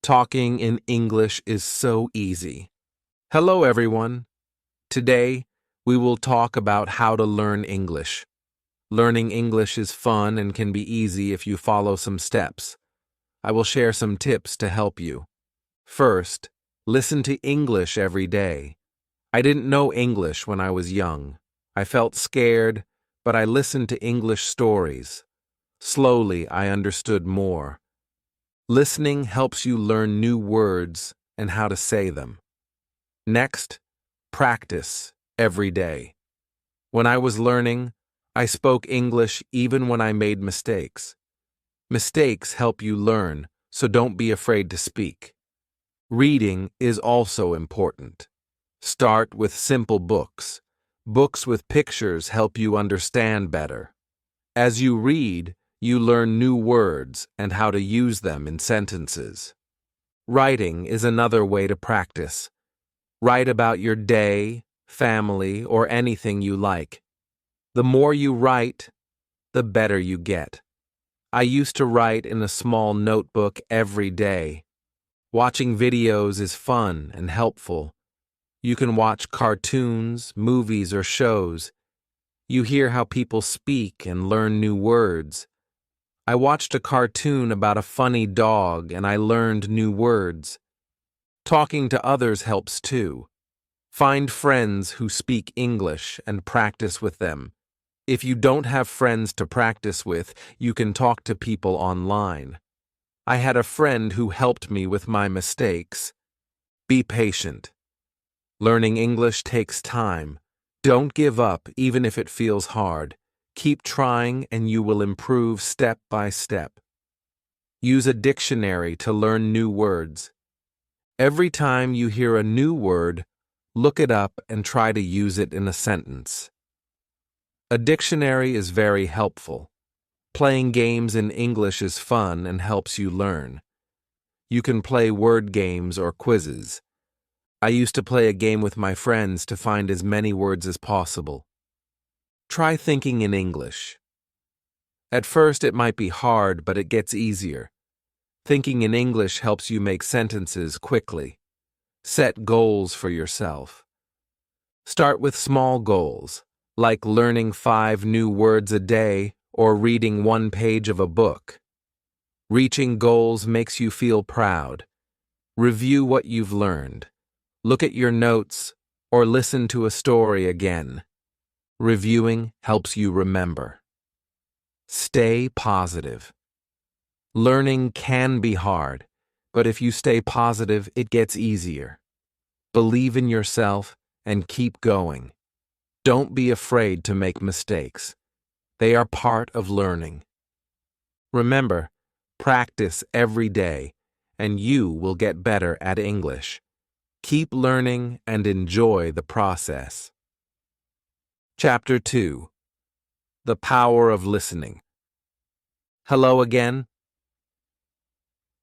Talking in English is so easy. Hello, everyone. Today, we will talk about how to learn English. Learning English is fun and can be easy if you follow some steps. I will share some tips to help you. First, listen to English every day. I didn't know English when I was young. I felt scared, but I listened to English stories. Slowly, I understood more. Listening helps you learn new words and how to say them. Next, practice every day. When I was learning, I spoke English even when I made mistakes. Mistakes help you learn, so don't be afraid to speak. Reading is also important. Start with simple books. Books with pictures help you understand better. As you read, you learn new words and how to use them in sentences. Writing is another way to practice. Write about your day, family, or anything you like. The more you write, the better you get. I used to write in a small notebook every day. Watching videos is fun and helpful. You can watch cartoons, movies, or shows. You hear how people speak and learn new words. I watched a cartoon about a funny dog and I learned new words. Talking to others helps too. Find friends who speak English and practice with them. If you don't have friends to practice with, you can talk to people online. I had a friend who helped me with my mistakes. Be patient. Learning English takes time. Don't give up even if it feels hard. Keep trying and you will improve step by step. Use a dictionary to learn new words. Every time you hear a new word, look it up and try to use it in a sentence. A dictionary is very helpful. Playing games in English is fun and helps you learn. You can play word games or quizzes. I used to play a game with my friends to find as many words as possible. Try thinking in English. At first it might be hard, but it gets easier. Thinking in English helps you make sentences quickly. Set goals for yourself. Start with small goals, like learning 5 new words a day or reading 1 page of a book. Reaching goals makes you feel proud. Review what you've learned. Look at your notes or listen to a story again. Reviewing helps you remember. Stay positive. Learning can be hard, but if you stay positive, it gets easier. Believe in yourself and keep going. Don't be afraid to make mistakes. They are part of learning. Remember, practice every day, and you will get better at English. Keep learning and enjoy the process. Chapter 2. The Power of Listening. Hello again.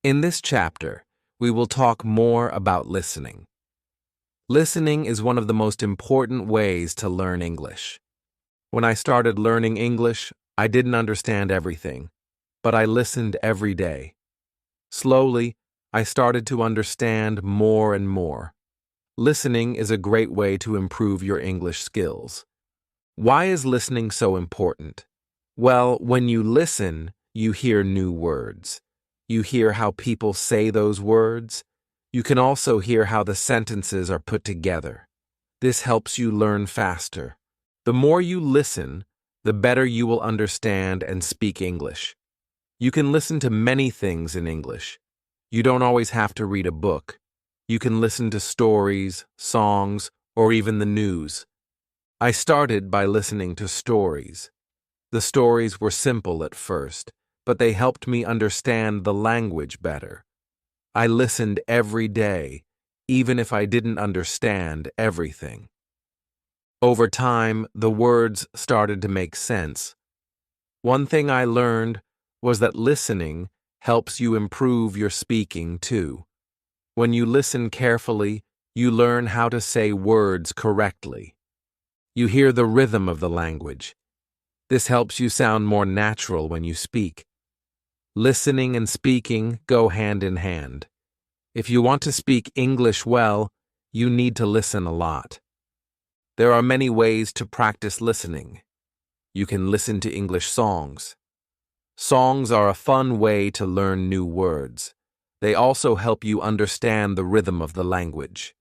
In this chapter, we will talk more about listening. Listening is one of the most important ways to learn English. When I started learning English, I didn't understand everything, but I listened every day. Slowly, I started to understand more and more. Listening is a great way to improve your English skills. Why is listening so important? Well, when you listen, you hear new words. You hear how people say those words. You can also hear how the sentences are put together. This helps you learn faster. The more you listen, the better you will understand and speak English. You can listen to many things in English. You don't always have to read a book. You can listen to stories, songs, or even the news. I started by listening to stories. The stories were simple at first, but they helped me understand the language better. I listened every day, even if I didn't understand everything. Over time, the words started to make sense. One thing I learned was that listening helps you improve your speaking too. When you listen carefully, you learn how to say words correctly. You hear the rhythm of the language. This helps you sound more natural when you speak. Listening and speaking go hand in hand. If you want to speak English well, you need to listen a lot. There are many ways to practice listening. You can listen to English songs. Songs are a fun way to learn new words. They also help you understand the rhythm of the language.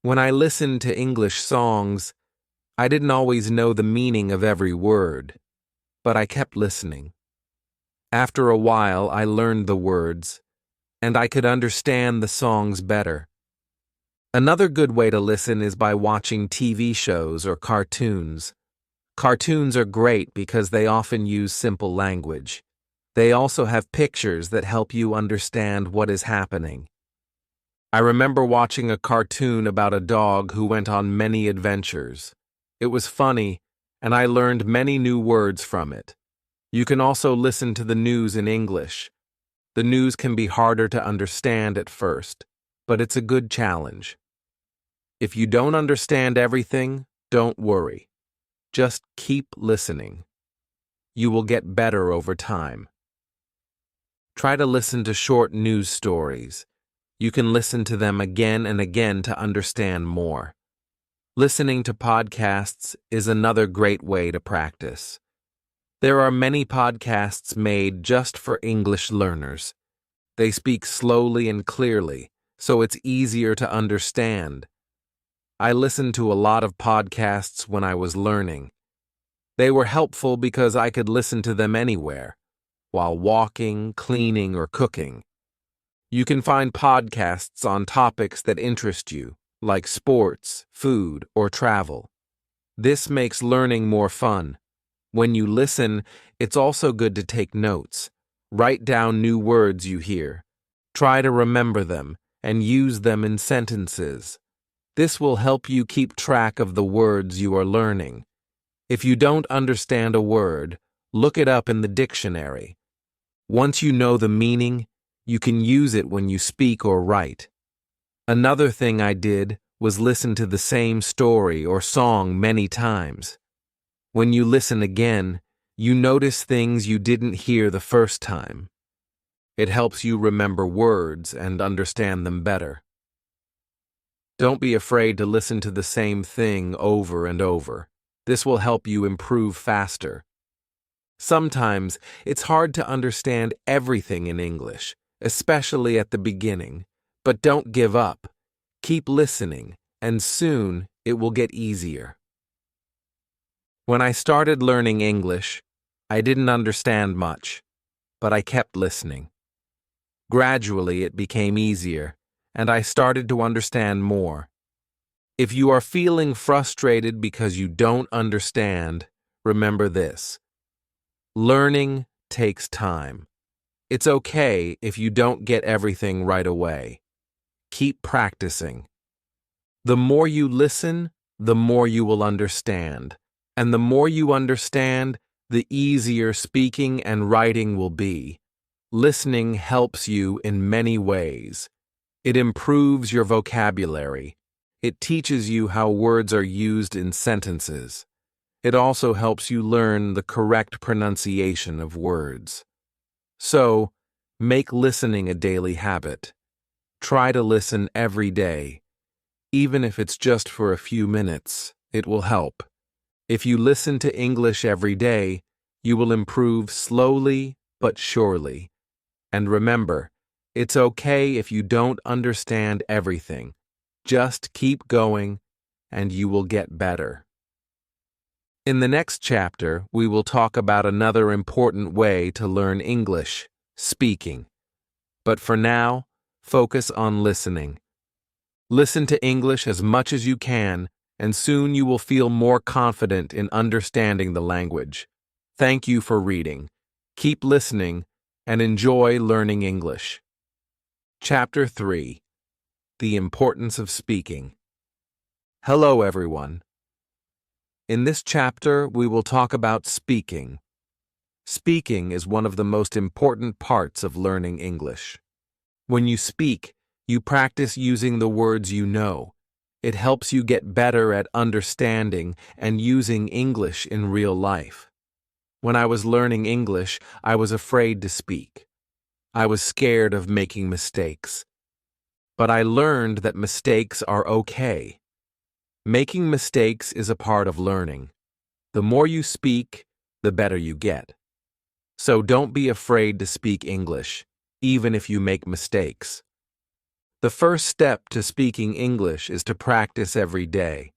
When I listened to English songs, I didn't always know the meaning of every word, but I kept listening. After a while, I learned the words, and I could understand the songs better. Another good way to listen is by watching TV shows or cartoons. Cartoons are great because they often use simple language. They also have pictures that help you understand what is happening. I remember watching a cartoon about a dog who went on many adventures. It was funny, and I learned many new words from it. You can also listen to the news in English. The news can be harder to understand at first, but it's a good challenge. If you don't understand everything, don't worry. Just keep listening. You will get better over time. Try to listen to short news stories. You can listen to them again and again to understand more. Listening to podcasts is another great way to practice. There are many podcasts made just for English learners. They speak slowly and clearly, so it's easier to understand. I listened to a lot of podcasts when I was learning. They were helpful because I could listen to them anywhere, while walking, cleaning, or cooking. You can find podcasts on topics that interest you, like sports, food, or travel. This makes learning more fun. When you listen, it's also good to take notes. Write down new words you hear. Try to remember them and use them in sentences. This will help you keep track of the words you are learning. If you don't understand a word, look it up in the dictionary. Once you know the meaning, you can use it when you speak or write. Another thing I did was listen to the same story or song many times. When you listen again, you notice things you didn't hear the first time. It helps you remember words and understand them better. Don't be afraid to listen to the same thing over and over. This will help you improve faster. Sometimes it's hard to understand everything in English, especially at the beginning, but don't give up. Keep listening, and soon it will get easier. When I started learning English, I didn't understand much, but I kept listening. Gradually, it became easier, and I started to understand more. If you are feeling frustrated because you don't understand, remember this. Learning takes time. It's okay if you don't get everything right away. Keep practicing. The more you listen, the more you will understand. And the more you understand, the easier speaking and writing will be. Listening helps you in many ways. It improves your vocabulary. It teaches you how words are used in sentences. It also helps you learn the correct pronunciation of words. So, make listening a daily habit. Try to listen every day. Even if it's just for a few minutes, it will help. If you listen to English every day, you will improve slowly but surely. And remember, it's okay if you don't understand everything. Just keep going, and you will get better. In the next chapter, we will talk about another important way to learn English, speaking. But for now, focus on listening. Listen to English as much as you can, and soon you will feel more confident in understanding the language. Thank you for reading. Keep listening, and enjoy learning English. Chapter 3. The Importance of Speaking. Hello, everyone. In this chapter, we will talk about speaking. Speaking is one of the most important parts of learning English. When you speak, you practice using the words you know. It helps you get better at understanding and using English in real life. When I was learning English, I was afraid to speak. I was scared of making mistakes. but I learned that mistakes are okay. Making mistakes is a part of learning. The more you speak, the better you get. So don't be afraid to speak English, even if you make mistakes. The first step to speaking English is to practice every day.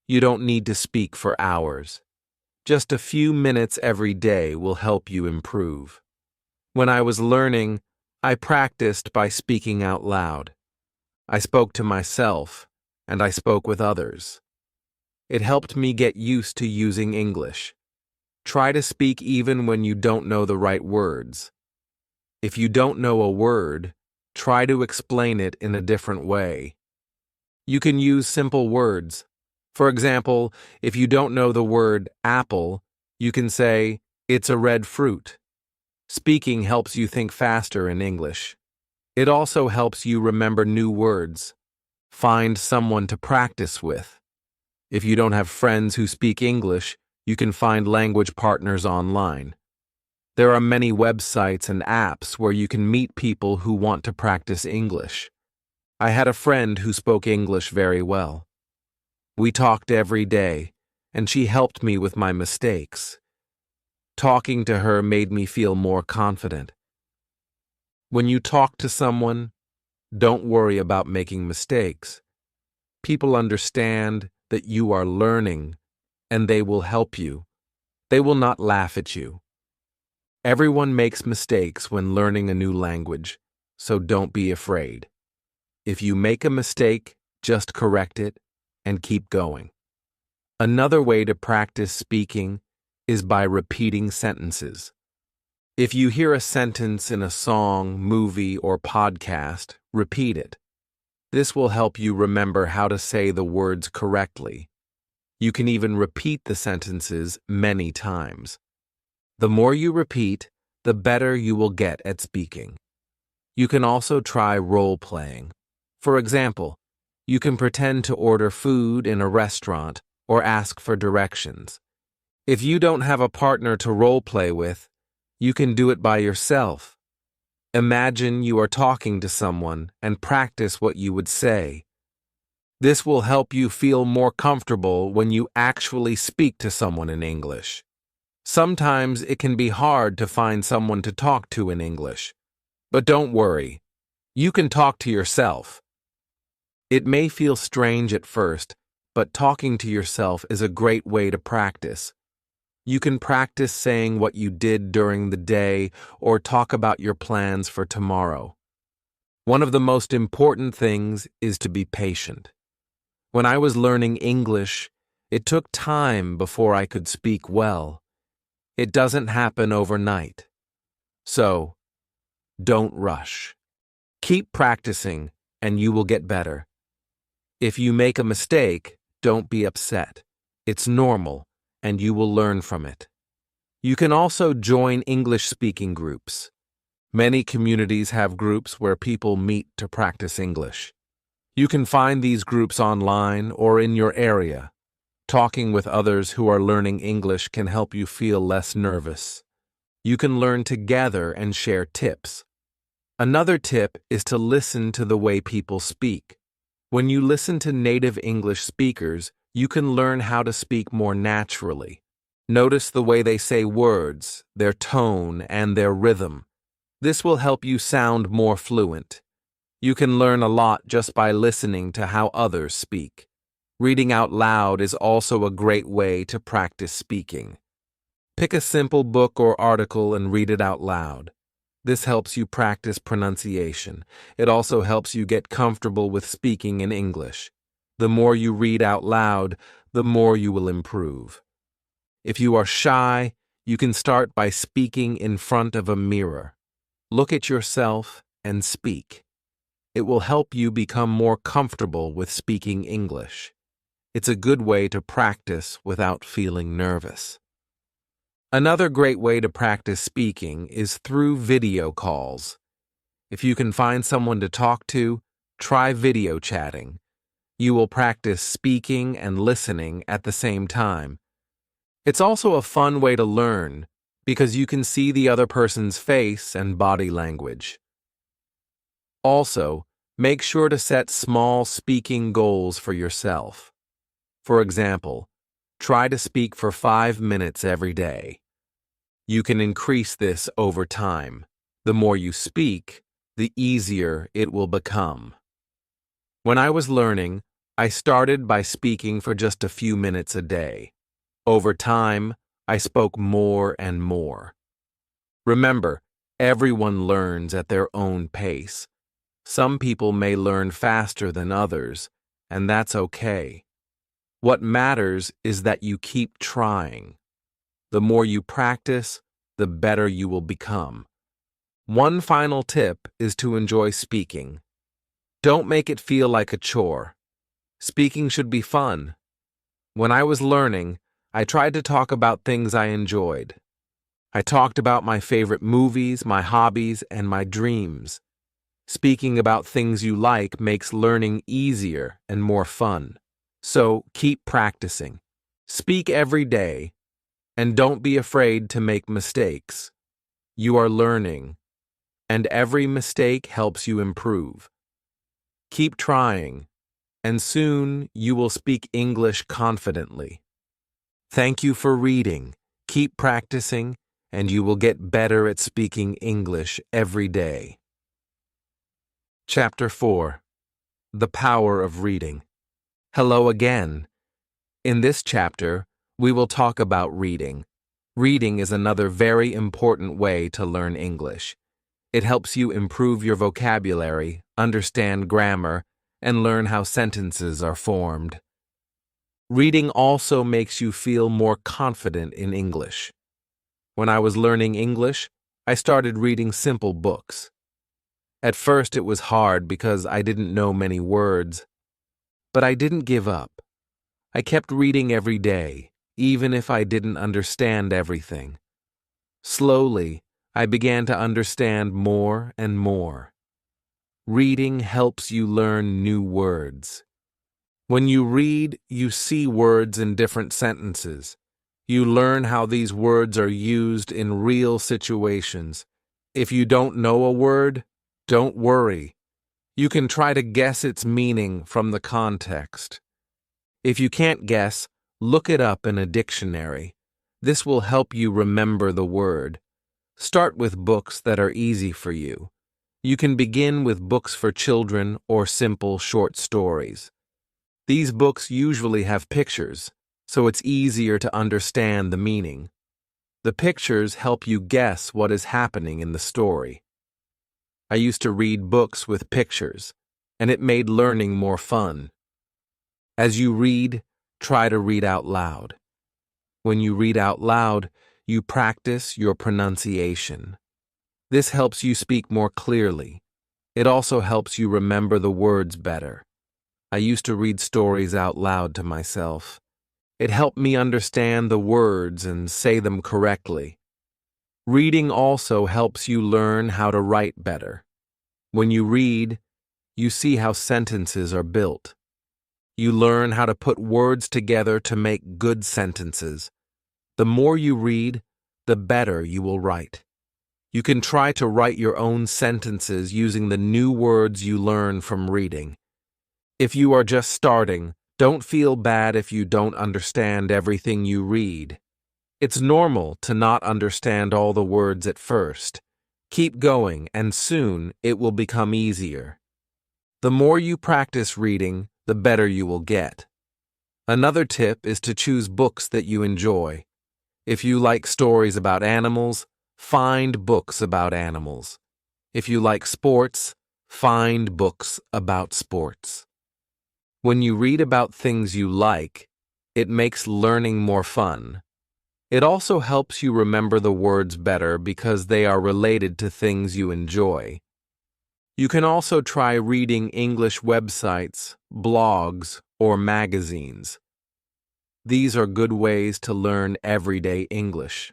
You don't need to speak for hours. Just a few minutes every day will help you improve. When I was learning, I practiced by speaking out loud. I spoke to myself, and I spoke with others. It helped me get used to using English. Try to speak even when you don't know the right words. If you don't know a word, try to explain it in a different way. You can use simple words. For example, if you don't know the word apple, you can say, "It's a red fruit." Speaking helps you think faster in English. It also helps you remember new words. Find someone to practice with. If you don't have friends who speak English, you can find language partners online. There are many websites and apps where you can meet people who want to practice English. I had a friend who spoke English very well. We talked every day, and she helped me with my mistakes. Talking to her made me feel more confident. When you talk to someone, don't worry about making mistakes. People understand that you are learning, and they will help you. They will not laugh at you. Everyone makes mistakes when learning a new language, so don't be afraid. If you make a mistake, just correct it and keep going. Another way to practice speaking is by repeating sentences. If you hear a sentence in a song, movie, or podcast, repeat it. This will help you remember how to say the words correctly. You can even repeat the sentences many times. The more you repeat, the better you will get at speaking. You can also try role-playing. For example, you can pretend to order food in a restaurant or ask for directions. If you don't have a partner to role-play with, you can do it by yourself. Imagine you are talking to someone and practice what you would say. This will help you feel more comfortable when you actually speak to someone in English. Sometimes it can be hard to find someone to talk to in English. But don't worry, you can talk to yourself. It may feel strange at first, but talking to yourself is a great way to practice. You can practice saying what you did during the day or talk about your plans for tomorrow. One of the most important things is to be patient. When I was learning English, it took time before I could speak well. It doesn't happen overnight. So, don't rush. Keep practicing, and you will get better. If you make a mistake, don't be upset. It's normal, and you will learn from it. You can also join English-speaking groups. Many communities have groups where people meet to practice English. You can find these groups online or in your area. Talking with others who are learning English can help you feel less nervous. You can learn together and share tips. Another tip is to listen to the way people speak. When you listen to native English speakers, you can learn how to speak more naturally. Notice the way they say words, their tone, and their rhythm. This will help you sound more fluent. You can learn a lot just by listening to how others speak. Reading out loud is also a great way to practice speaking. Pick a simple book or article and read it out loud. This helps you practice pronunciation. It also helps you get comfortable with speaking in English. The more you read out loud, the more you will improve. If you are shy, you can start by speaking in front of a mirror. Look at yourself and speak. It will help you become more comfortable with speaking English. It's a good way to practice without feeling nervous. Another great way to practice speaking is through video calls. If you can find someone to talk to, try video chatting. You will practice speaking and listening at the same time. It's also a fun way to learn because you can see the other person's face and body language. Also, Make sure to set small speaking goals for yourself. For example, try to speak for 5 minutes every day. You can increase this over time. The more you speak, the easier it will become. When I was learning, I started by speaking for just a few minutes a day. Over time, I spoke more and more. Remember, everyone learns at their own pace. Some people may learn faster than others, and that's okay. What matters is that you keep trying. The more you practice, the better you will become. One final tip is to enjoy speaking. Don't make it feel like a chore. Speaking should be fun. When I was learning, I tried to talk about things I enjoyed. I talked about my favorite movies, my hobbies, and my dreams. Speaking about things you like makes learning easier and more fun. So keep practicing. Speak every day, and don't be afraid to make mistakes. You are learning, and every mistake helps you improve. Keep trying, and soon you will speak English confidently. Thank you for reading. Keep practicing, and you will get better at speaking English every day. Chapter 4. The Power of Reading. Hello again. In this chapter, we will talk about reading. Reading is another very important way to learn English. It helps you improve your vocabulary, understand grammar, and learn how sentences are formed. Reading also makes you feel more confident in English. When I was learning English, I started reading simple books. At first it was hard because I didn't know many words, but I didn't give up. I kept reading every day, even if I didn't understand everything. Slowly, I began to understand more and more. Reading helps you learn new words. When you read, you see words in different sentences. You learn how these words are used in real situations. If you don't know a word, don't worry. You can try to guess its meaning from the context. If you can't guess, look it up in a dictionary. This will help you remember the word. Start with books that are easy for you. You can begin with books for children or simple short stories. These books usually have pictures, so it's easier to understand the meaning. The pictures help you guess what is happening in the story. I used to read books with pictures, and it made learning more fun. As you read, try to read out loud. When you read out loud, you practice your pronunciation. This helps you speak more clearly. It also helps you remember the words better. I used to read stories out loud to myself. It helped me understand the words and say them correctly. Reading also helps you learn how to write better. When you read, you see how sentences are built. You learn how to put words together to make good sentences. The more you read, the better you will write. You can try to write your own sentences using the new words you learn from reading. If you are just starting, don't feel bad if you don't understand everything you read. It's normal to not understand all the words at first. Keep going, and soon it will become easier. The more you practice reading, the better you will get. Another tip is to choose books that you enjoy. If you like stories about animals, find books about animals. If you like sports, find books about sports. When you read about things you like, it makes learning more fun. It also helps you remember the words better because they are related to things you enjoy. You can also try reading English websites, blogs, or magazines. These are good ways to learn everyday English.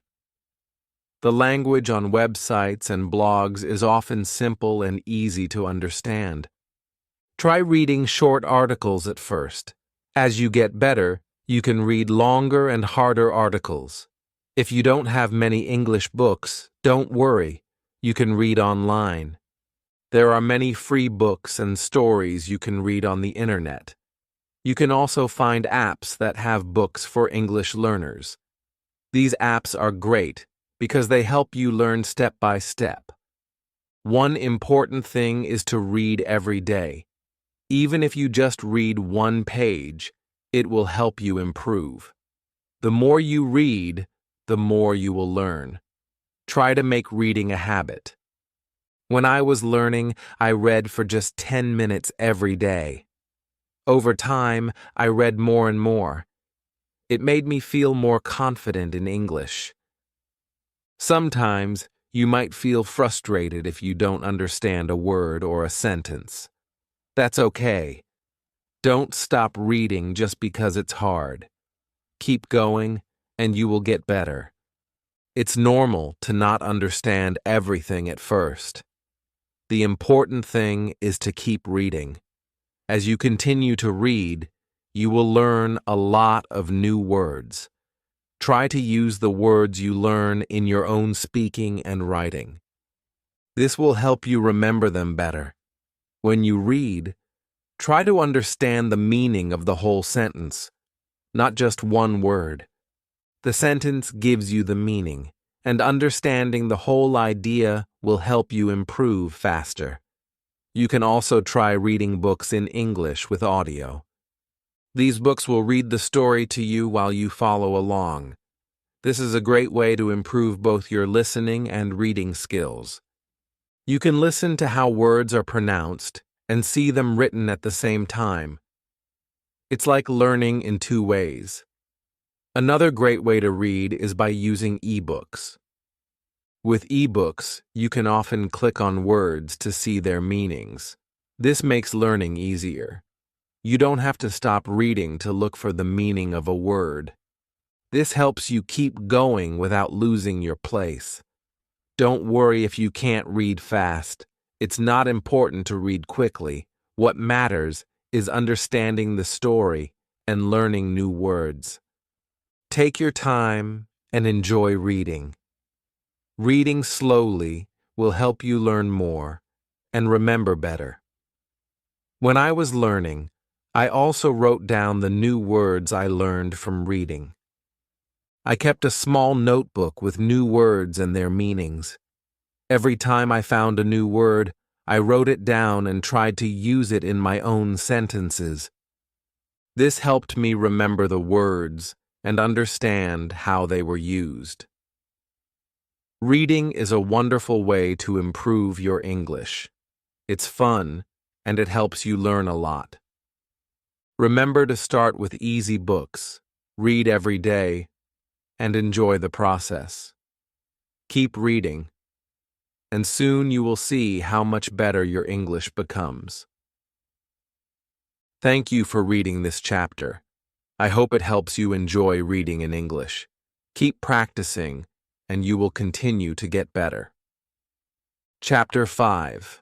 The language on websites and blogs is often simple and easy to understand. Try reading short articles at first. As you get better, you can read longer and harder articles. If you don't have many English books, don't worry. You can read online. There are many free books and stories you can read on the internet. You can also find apps that have books for English learners. These apps are great because they help you learn step by step. One important thing is to read every day. Even if you just read one page, it will help you improve. The more you read, the more you will learn. Try to make reading a habit. When I was learning, I read for just 10 minutes every day. Over time, I read more and more. It made me feel more confident in English. Sometimes, you might feel frustrated if you don't understand a word or a sentence. That's okay. Don't stop reading just because it's hard. Keep going, and you will get better. It's normal to not understand everything at first. The important thing is to keep reading. As you continue to read, you will learn a lot of new words. Try to use the words you learn in your own speaking and writing. This will help you remember them better. When you read, try to understand the meaning of the whole sentence, not just one word. The sentence gives you the meaning, and understanding the whole idea will help you improve faster. You can also try reading books in English with audio. These books will read the story to you while you follow along. This is a great way to improve both your listening and reading skills. You can listen to how words are pronounced and see them written at the same time. It's like learning in two ways. Another great way to read is by using ebooks. With ebooks, you can often click on words to see their meanings. This makes learning easier. You don't have to stop reading to look for the meaning of a word. This helps you keep going without losing your place. Don't worry if you can't read fast. It's not important to read quickly. What matters is understanding the story and learning new words. Take your time and enjoy reading. Reading slowly will help you learn more and remember better. When I was learning, I also wrote down the new words I learned from reading. I kept a small notebook with new words and their meanings. Every time I found a new word, I wrote it down and tried to use it in my own sentences. This helped me remember the words and understand how they were used. Reading is a wonderful way to improve your English. It's fun, and it helps you learn a lot. Remember to start with easy books, read every day, and enjoy the process. Keep reading, and soon you will see how much better your English becomes. Thank you for reading this chapter. I hope it helps you enjoy reading in English. Keep practicing, and you will continue to get better. Chapter 5.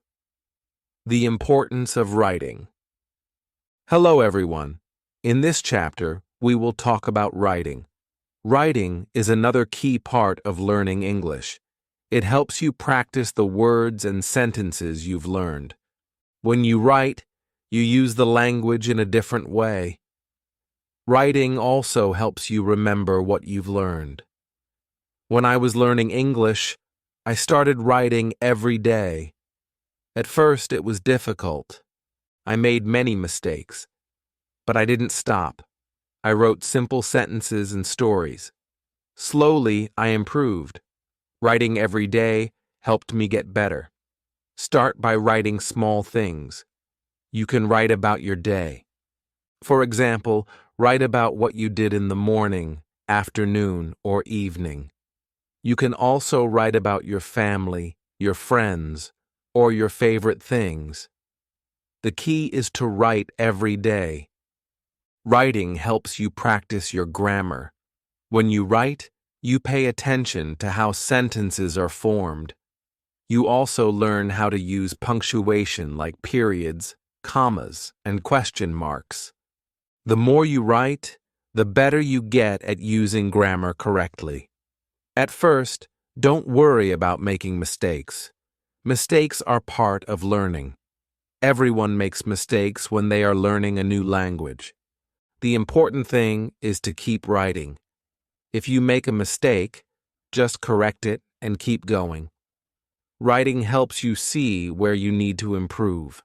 The Importance of Writing. Hello, everyone. In this chapter, we will talk about writing. Writing is another key part of learning English. It helps you practice the words and sentences you've learned. When you write, you use the language in a different way. Writing also helps you remember what you've learned. When I was learning English, I started writing every day. At first, it was difficult. I made many mistakes, but I didn't stop. I wrote simple sentences and stories. Slowly, I improved. Writing every day helped me get better. Start by writing small things. You can write about your day. For example, write about what you did in the morning, afternoon, or evening. You can also write about your family, your friends, or your favorite things. The key is to write every day. Writing helps you practice your grammar. When you write, you pay attention to how sentences are formed. You also learn how to use punctuation like periods, commas, and question marks. The more you write, the better you get at using grammar correctly. At first, don't worry about making mistakes. Mistakes are part of learning. Everyone makes mistakes when they are learning a new language. The important thing is to keep writing. If you make a mistake, just correct it and keep going. Writing helps you see where you need to improve.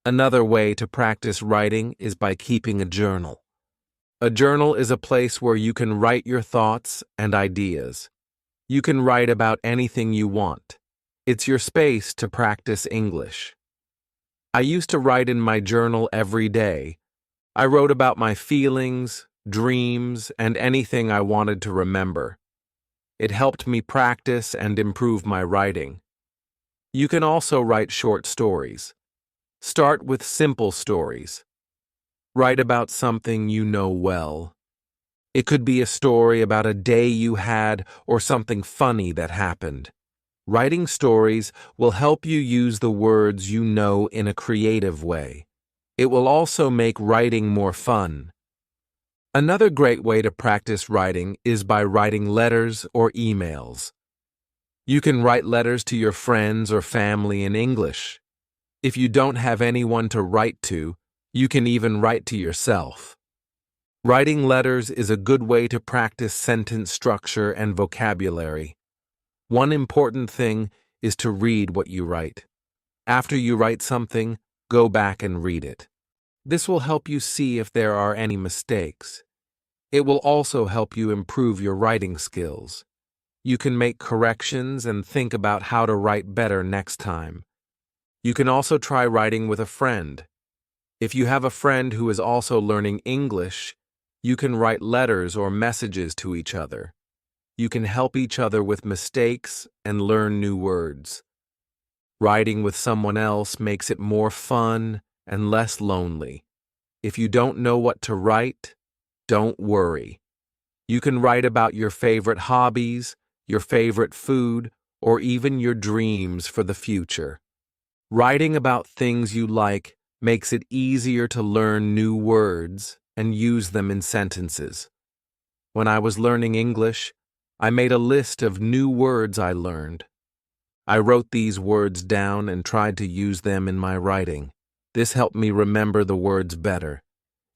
Another way to practice writing is by keeping a journal. A journal is a place where you can write your thoughts and ideas. You can write about anything you want. It's your space to practice English. I used to write in my journal every day. I wrote about my feelings, dreams, and anything I wanted to remember. It helped me practice and improve my writing. You can also write short stories. Start with simple stories. Write about something you know well. It could be a story about a day you had or something funny that happened. Writing stories will help you use the words you know in a creative way. It will also make writing more fun. Another great way to practice writing is by writing letters or emails. You can write letters to your friends or family in English. If you don't have anyone to write to, you can even write to yourself. Writing letters is a good way to practice sentence structure and vocabulary. One important thing is to read what you write. After you write something, go back and read it. This will help you see if there are any mistakes. It will also help you improve your writing skills. You can make corrections and think about how to write better next time. You can also try writing with a friend. If you have a friend who is also learning English, you can write letters or messages to each other. You can help each other with mistakes and learn new words. Writing with someone else makes it more fun and less lonely. If you don't know what to write, don't worry. You can write about your favorite hobbies, your favorite food, or even your dreams for the future. Writing about things you like makes it easier to learn new words and use them in sentences. When I was learning English, I made a list of new words I learned. I wrote these words down and tried to use them in my writing. This helped me remember the words better.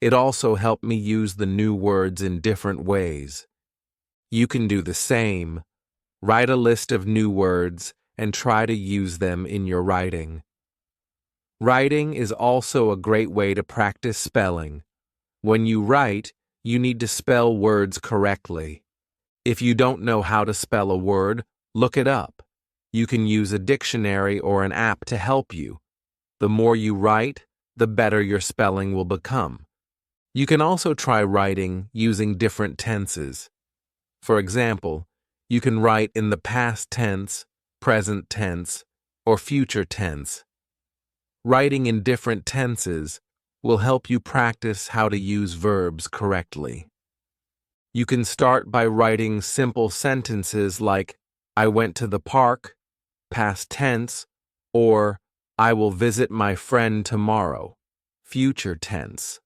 It also helped me use the new words in different ways. You can do the same. Write a list of new words and try to use them in your writing. Writing is also a great way to practice spelling. When you write, you need to spell words correctly. If you don't know how to spell a word, look it up. You can use a dictionary or an app to help you. The more you write, the better your spelling will become. You can also try writing using different tenses. For example, you can write in the past tense, present tense, or future tense. Writing in different tenses will help you practice how to use verbs correctly. You can start by writing simple sentences like, I went to the park, past tense, or I will visit my friend tomorrow, future tense.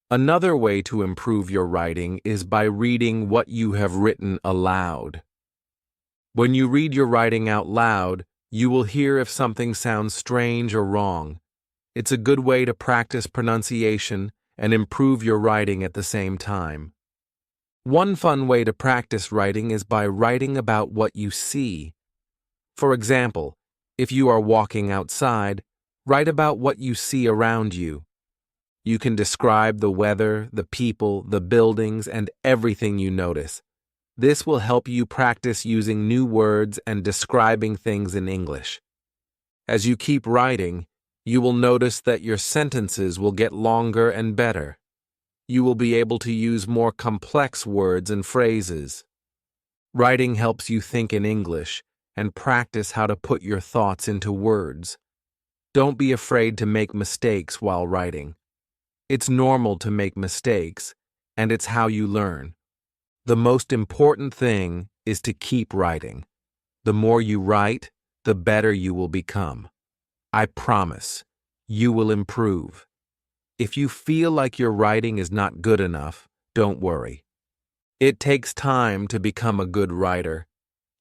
Another way to improve your writing is by reading what you have written aloud. When you read your writing out loud, you will hear if something sounds strange or wrong. It's a good way to practice pronunciation and improve your writing at the same time. One fun way to practice writing is by writing about what you see. For example, if you are walking outside, write about what you see around you. You can describe the weather, the people, the buildings, and everything you notice. This will help you practice using new words and describing things in English. As you keep writing, you will notice that your sentences will get longer and better. You will be able to use more complex words and phrases. Writing helps you think in English and practice how to put your thoughts into words. Don't be afraid to make mistakes while writing. It's normal to make mistakes, and it's how you learn. The most important thing is to keep writing. The more you write, the better you will become. I promise, you will improve. If you feel like your writing is not good enough, don't worry. It takes time to become a good writer.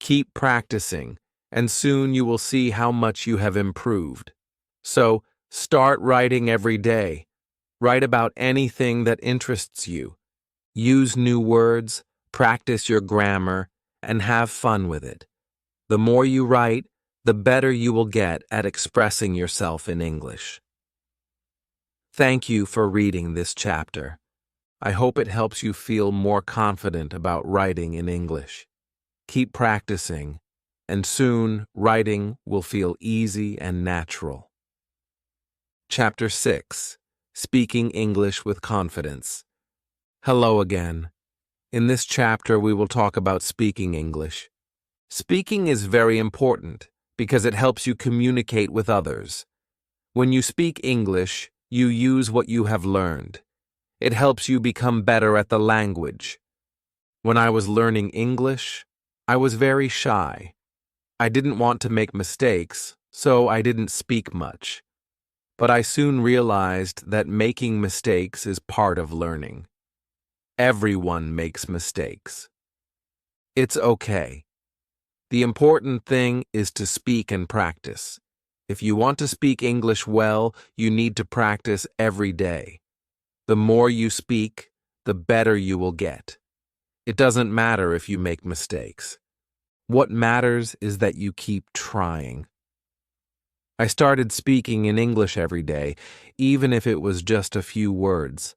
Keep practicing, and soon you will see how much you have improved. So, start writing every day. Write about anything that interests you. Use new words, practice your grammar, and have fun with it. The more you write, the better you will get at expressing yourself in English. Thank you for reading this chapter. I hope it helps you feel more confident about writing in English. Keep practicing, and soon writing will feel easy and natural. Chapter 6. Speaking English with Confidence. Hello again. In this chapter, we will talk about speaking English. Speaking is very important because it helps you communicate with others. When you speak English, you use what you have learned. It helps you become better at the language. When I was learning English, I was very shy. I didn't want to make mistakes, so I didn't speak much. But I soon realized that making mistakes is part of learning. Everyone makes mistakes. It's okay. The important thing is to speak and practice. If you want to speak English well, you need to practice every day. The more you speak, the better you will get. It doesn't matter if you make mistakes. What matters is that you keep trying. I started speaking in English every day, even if it was just a few words.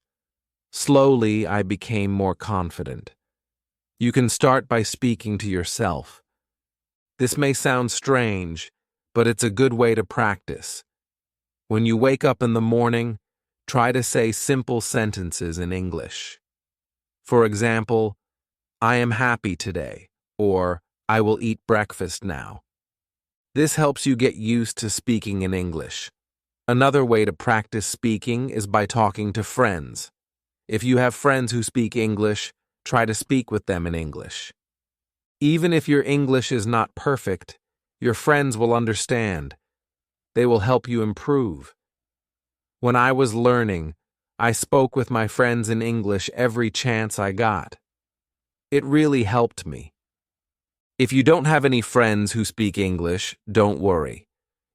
Slowly, I became more confident. You can start by speaking to yourself. This may sound strange, but it's a good way to practice. When you wake up in the morning, try to say simple sentences in English. For example, I am happy today, or I will eat breakfast now. This helps you get used to speaking in English. Another way to practice speaking is by talking to friends. If you have friends who speak English, try to speak with them in English. Even if your English is not perfect, your friends will understand. They will help you improve. When I was learning, I spoke with my friends in English every chance I got. It really helped me. If you don't have any friends who speak English, don't worry.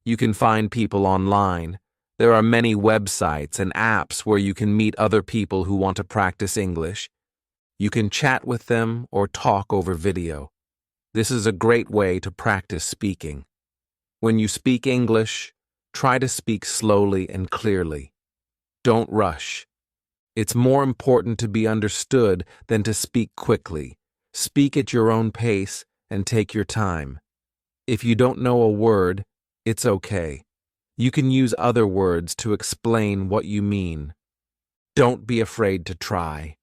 You can find people online. There are many websites and apps where you can meet other people who want to practice English. You can chat with them or talk over video. This is a great way to practice speaking. When you speak English, try to speak slowly and clearly. Don't rush. It's more important to be understood than to speak quickly. Speak at your own pace and take your time. If you don't know a word, it's okay. You can use other words to explain what you mean. Don't be afraid to try.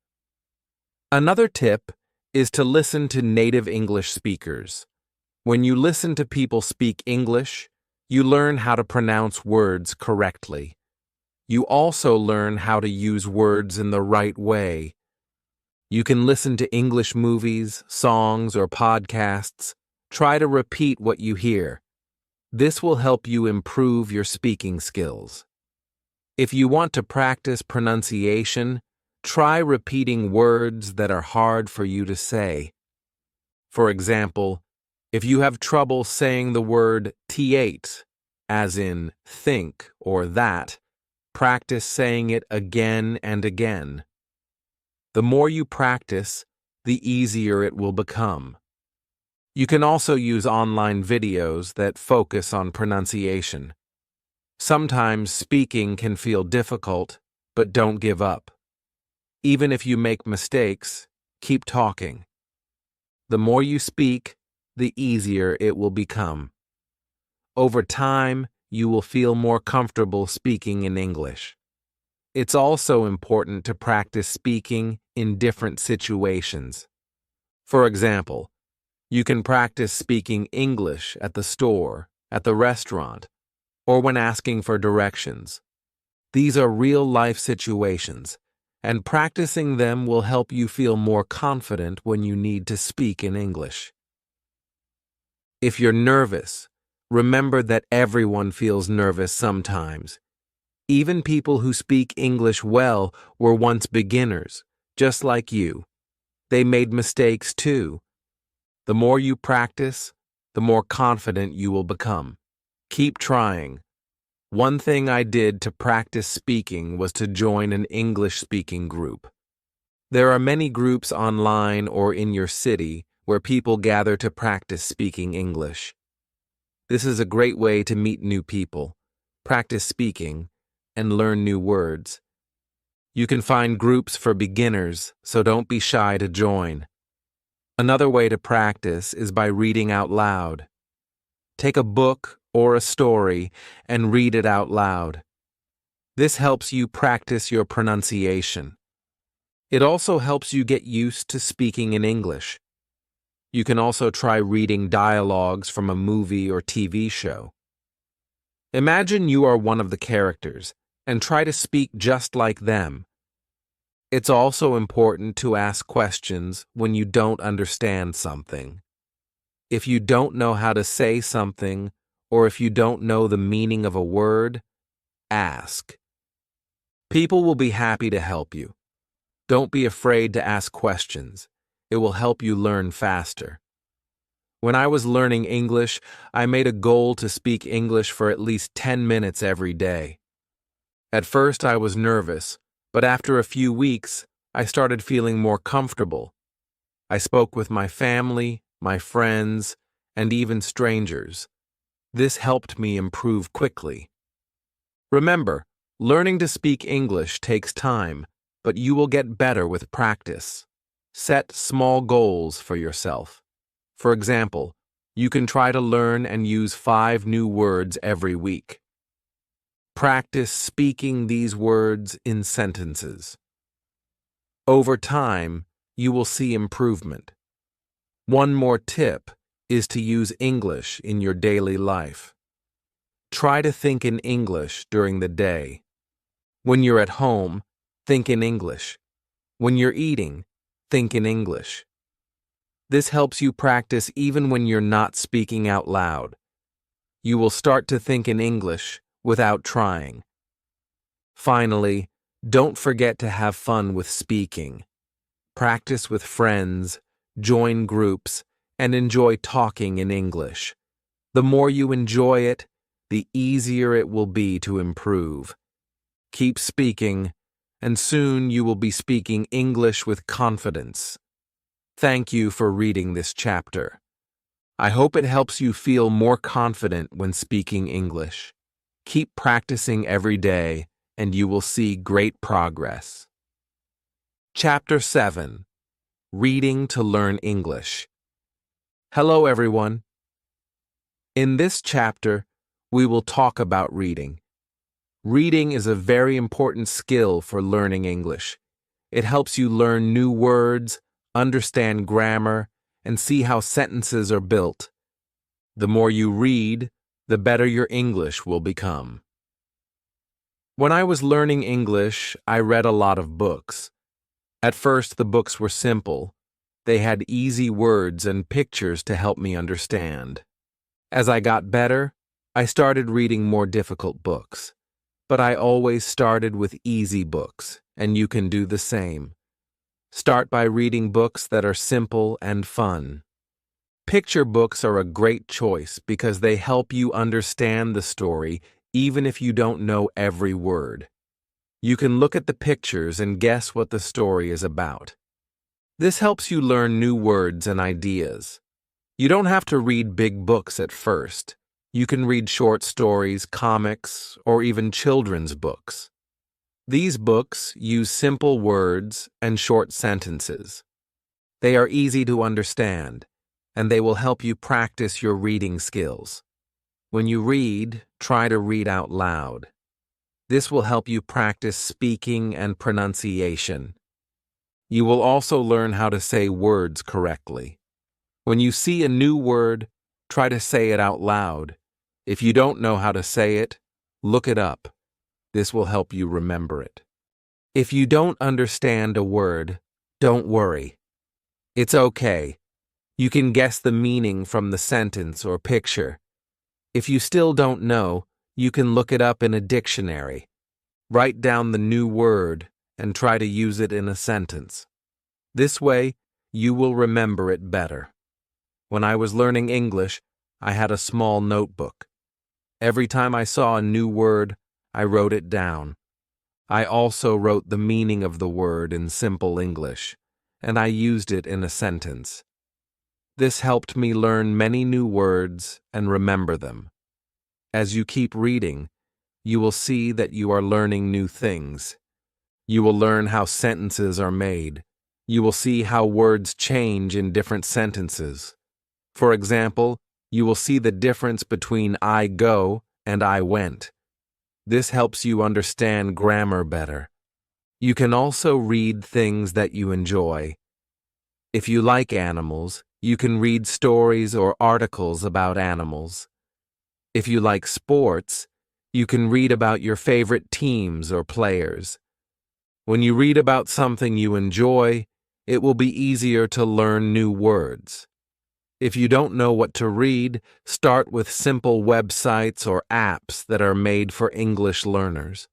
Another tip is to listen to native English speakers. When you listen to people speak English, you learn how to pronounce words correctly. You also learn how to use words in the right way. You can listen to English movies, songs, or podcasts. Try to repeat what you hear. This will help you improve your speaking skills. If you want to practice pronunciation, try repeating words that are hard for you to say. For example, if you have trouble saying the word th, as in think or that, practice saying it again and again. The more you practice, the easier it will become. You can also use online videos that focus on pronunciation. Sometimes speaking can feel difficult, but don't give up. Even if you make mistakes, keep talking. The more you speak, the easier it will become. Over time, you will feel more comfortable speaking in English. It's also important to practice speaking in different situations. For example, you can practice speaking English at the store, at the restaurant, or when asking for directions. These are real-life situations, and practicing them will help you feel more confident when you need to speak in English. If you're nervous, remember that everyone feels nervous sometimes. Even people who speak English well were once beginners, just like you. They made mistakes too. The more you practice, the more confident you will become. Keep trying. One thing I did to practice speaking was to join an English-speaking group. There are many groups online or in your city where people gather to practice speaking English. This is a great way to meet new people, practice speaking, and learn new words. You can find groups for beginners, so don't be shy to join. Another way to practice is by reading out loud. Take a book or a story and read it out loud. This helps you practice your pronunciation. It also helps you get used to speaking in English. You can also try reading dialogues from a movie or TV show. Imagine you are one of the characters and try to speak just like them. It's also important to ask questions when you don't understand something. If you don't know how to say something, or if you don't know the meaning of a word, ask. People will be happy to help you. Don't be afraid to ask questions. It will help you learn faster. When I was learning English, I made a goal to speak English for at least 10 minutes every day. At first, I was nervous, but after a few weeks, I started feeling more comfortable. I spoke with my family, my friends, and even strangers. This helped me improve quickly. Remember, learning to speak English takes time, but you will get better with practice. Set small goals for yourself. For example, you can try to learn and use 5 new words every week. Practice speaking these words in sentences. Over time, you will see improvement. One more tip is to use English in your daily life. Try to think in English during the day. When you're at home, think in English. When you're eating, think in English. This helps you practice even when you're not speaking out loud. You will start to think in English without trying. Finally, don't forget to have fun with speaking. Practice with friends, join groups, and enjoy talking in English. The more you enjoy it, the easier it will be to improve. Keep speaking, and soon you will be speaking English with confidence. Thank you for reading this chapter. I hope it helps you feel more confident when speaking English. Keep practicing every day, and you will see great progress. Chapter 7. Reading to Learn English. Hello, everyone. In this chapter, we will talk about reading. Reading is a very important skill for learning English. It helps you learn new words, understand grammar, and see how sentences are built. The more you read, the better your English will become. When I was learning English, I read a lot of books. At first, the books were simple. They had easy words and pictures to help me understand. As I got better, I started reading more difficult books. But I always started with easy books, and you can do the same. Start by reading books that are simple and fun. Picture books are a great choice because they help you understand the story even if you don't know every word. You can look at the pictures and guess what the story is about. This helps you learn new words and ideas. You don't have to read big books at first. You can read short stories, comics, or even children's books. These books use simple words and short sentences. They are easy to understand, and they will help you practice your reading skills. When you read, try to read out loud. This will help you practice speaking and pronunciation. You will also learn how to say words correctly. When you see a new word, try to say it out loud. If you don't know how to say it, look it up. This will help you remember it. If you don't understand a word, don't worry. It's okay. You can guess the meaning from the sentence or picture. If you still don't know, you can look it up in a dictionary. Write down the new word and try to use it in a sentence. This way, you will remember it better. When I was learning English, I had a small notebook. Every time I saw a new word, I wrote it down. I also wrote the meaning of the word in simple English, and I used it in a sentence. This helped me learn many new words and remember them. As you keep reading, you will see that you are learning new things. You will learn how sentences are made. You will see how words change in different sentences. For example, you will see the difference between I go and I went. This helps you understand grammar better. You can also read things that you enjoy. If you like animals, you can read stories or articles about animals. If you like sports, you can read about your favorite teams or players. When you read about something you enjoy, it will be easier to learn new words. If you don't know what to read, start with simple websites or apps that are made for English learners.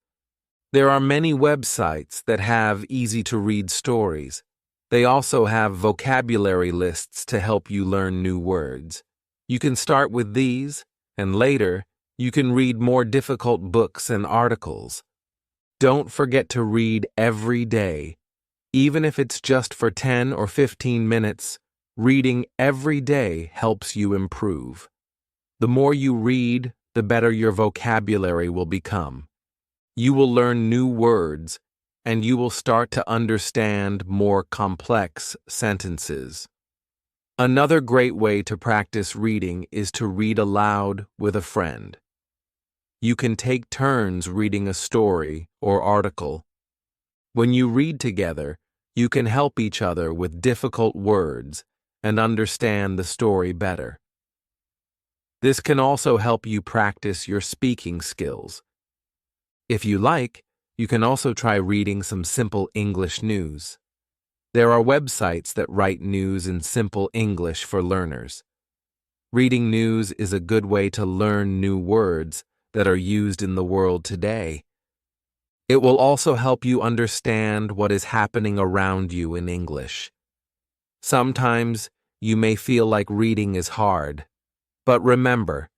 There are many websites that have easy-to-read stories. They also have vocabulary lists to help you learn new words. You can start with these, and later, you can read more difficult books and articles. Don't forget to read every day. Even if it's just for 10 or 15 minutes, reading every day helps you improve. The more you read, the better your vocabulary will become. You will learn new words, and you will start to understand more complex sentences. Another great way to practice reading is to read aloud with a friend. You can take turns reading a story or article. When you read together, you can help each other with difficult words and understand the story better. This can also help you practice your speaking skills. If you like, you can also try reading some simple English news. There are websites that write news in simple English for learners. Reading news is a good way to learn new words that are used in the world today. It will also help you understand what is happening around you in English. Sometimes you may feel like reading is hard, but remember,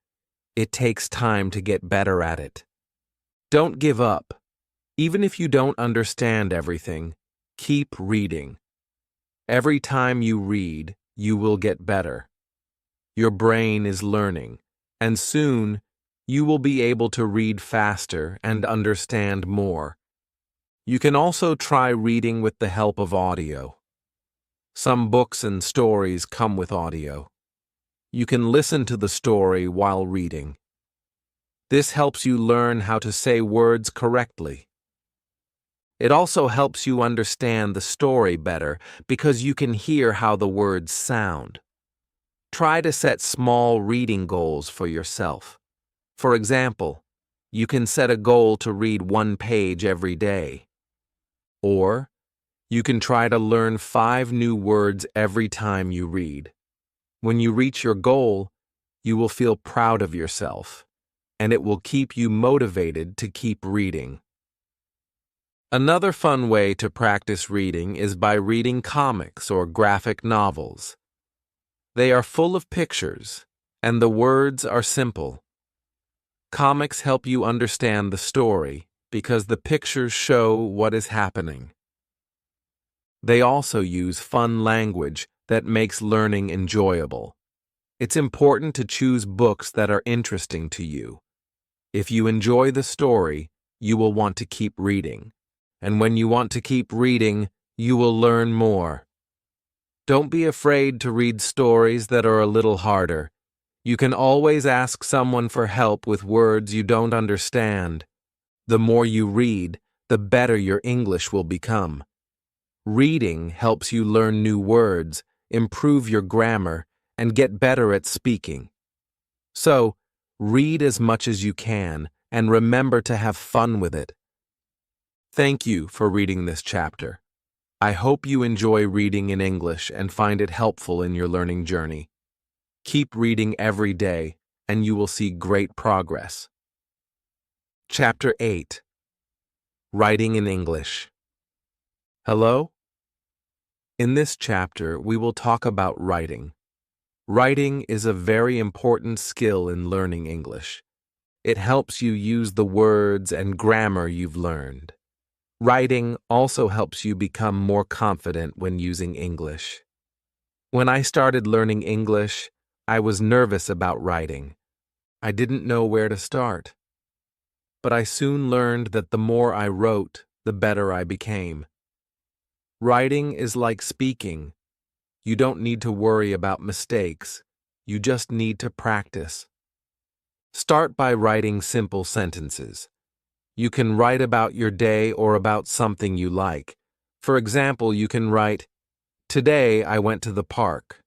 it takes time to get better at it. Don't give up. Even if you don't understand everything, keep reading. Every time you read, you will get better. Your brain is learning, and soon you will be able to read faster and understand more. You can also try reading with the help of audio. Some books and stories come with audio. You can listen to the story while reading. This helps you learn how to say words correctly. It also helps you understand the story better because you can hear how the words sound. Try to set small reading goals for yourself. For example, you can set a goal to read 1 page every day. Or, you can try to learn 5 new words every time you read. When you reach your goal, you will feel proud of yourself, and it will keep you motivated to keep reading. Another fun way to practice reading is by reading comics or graphic novels. They are full of pictures, and the words are simple. Comics help you understand the story because the pictures show what is happening. They also use fun language that makes learning enjoyable. It's important to choose books that are interesting to you. If you enjoy the story, you will want to keep reading. And when you want to keep reading, you will learn more. Don't be afraid to read stories that are a little harder. You can always ask someone for help with words you don't understand. The more you read, the better your English will become. Reading helps you learn new words, improve your grammar, and get better at speaking. So, read as much as you can, and remember to have fun with it. Thank you for reading this chapter. I hope you enjoy reading in English and find it helpful in your learning journey. Keep reading every day, and you will see great progress. Chapter 8. Writing in English. Hello? In this chapter, we will talk about writing. Writing is a very important skill in learning English. It helps you use the words and grammar you've learned. Writing also helps you become more confident when using English. When I started learning English, I was nervous about writing. I didn't know where to start. But I soon learned that the more I wrote, the better I became. Writing is like speaking. You don't need to worry about mistakes. You just need to practice. Start by writing simple sentences. You can write about your day or about something you like. For example, you can write, "Today I went to the park,"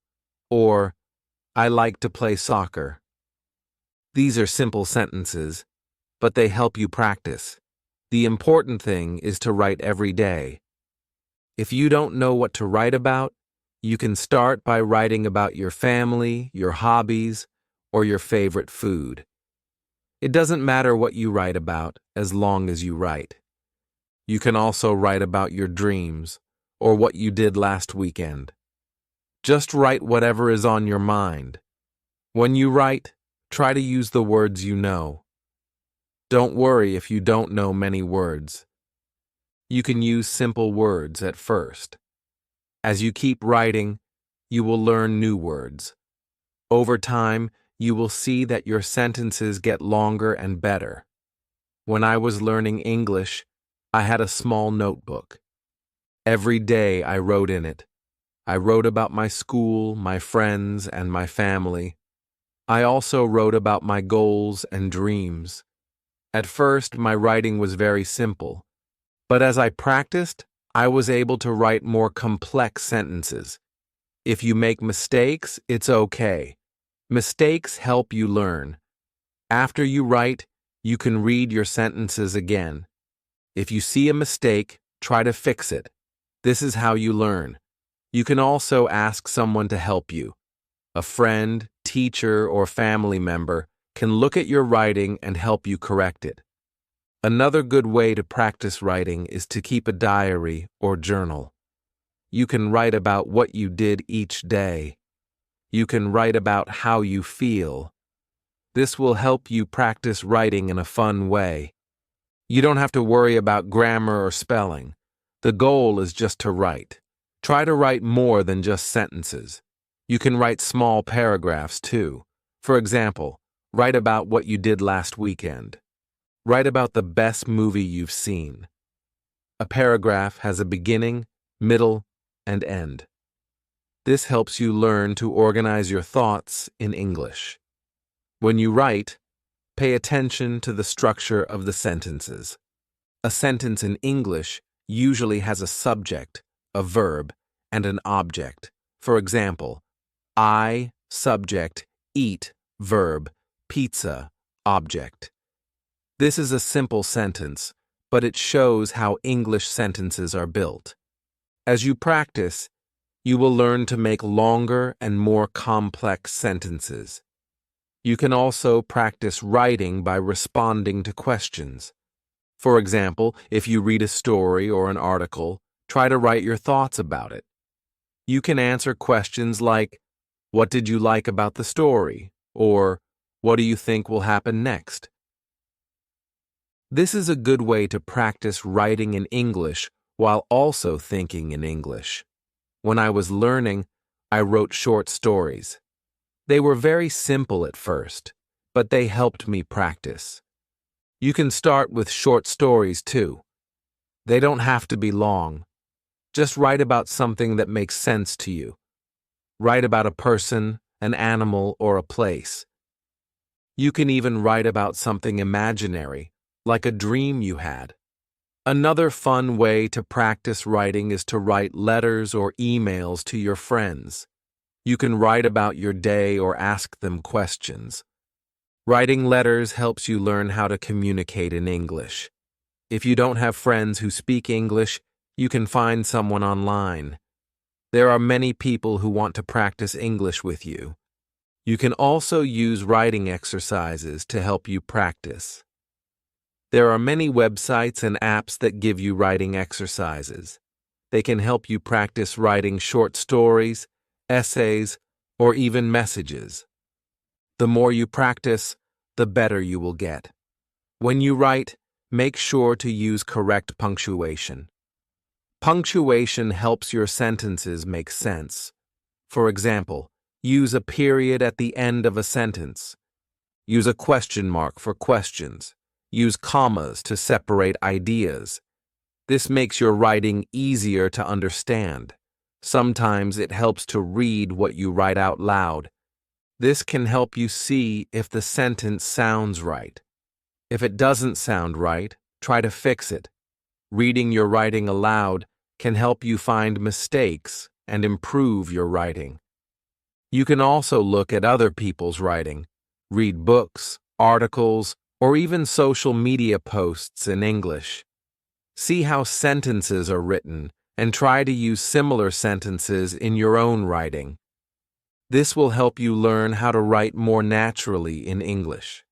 or "I like to play soccer." These are simple sentences, but they help you practice. The important thing is to write every day. If you don't know what to write about, you can start by writing about your family, your hobbies, or your favorite food. It doesn't matter what you write about as long as you write. You can also write about your dreams or what you did last weekend. Just write whatever is on your mind. When you write, try to use the words you know. Don't worry if you don't know many words. You can use simple words at first. As you keep writing, you will learn new words. Over time, you will see that your sentences get longer and better. When I was learning English, I had a small notebook. Every day I wrote in it. I wrote about my school, my friends, and my family. I also wrote about my goals and dreams. At first, my writing was very simple, but as I practiced, I was able to write more complex sentences. If you make mistakes, it's okay. Mistakes help you learn. After you write, you can read your sentences again. If you see a mistake, try to fix it. This is how you learn. You can also ask someone to help you. A friend, teacher, or family member can look at your writing and help you correct it. Another good way to practice writing is to keep a diary or journal. You can write about what you did each day. You can write about how you feel. This will help you practice writing in a fun way. You don't have to worry about grammar or spelling. The goal is just to write. Try to write more than just sentences. You can write small paragraphs too. For example, write about what you did last weekend. Write about the best movie you've seen. A paragraph has a beginning, middle, and end. This helps you learn to organize your thoughts in English. When you write, pay attention to the structure of the sentences. A sentence in English usually has a subject, a verb, and an object. For example, I, subject, eat, verb, pizza, object. This is a simple sentence, but it shows how English sentences are built. As you practice, you will learn to make longer and more complex sentences. You can also practice writing by responding to questions. For example, if you read a story or an article, try to write your thoughts about it. You can answer questions like, "What did you like about the story?" or "What do you think will happen next?" This is a good way to practice writing in English while also thinking in English. When I was learning, I wrote short stories. They were very simple at first, but they helped me practice. You can start with short stories too. They don't have to be long. Just write about something that makes sense to you. Write about a person, an animal, or a place. You can even write about something imaginary, like a dream you had. Another fun way to practice writing is to write letters or emails to your friends. You can write about your day or ask them questions. Writing letters helps you learn how to communicate in English. If you don't have friends who speak English, you can find someone online. There are many people who want to practice English with you. You can also use writing exercises to help you practice. There are many websites and apps that give you writing exercises. They can help you practice writing short stories, essays, or even messages. The more you practice, the better you will get. When you write, make sure to use correct punctuation. Punctuation helps your sentences make sense. For example, use a period at the end of a sentence. Use a question mark for questions. Use commas to separate ideas. This makes your writing easier to understand. Sometimes it helps to read what you write out loud. This can help you see if the sentence sounds right. If it doesn't sound right, try to fix it. Reading your writing aloud can help you find mistakes and improve your writing. You can also look at other people's writing, read books, articles, or even social media posts in English. See how sentences are written and try to use similar sentences in your own writing. This will help you learn how to write more naturally in English.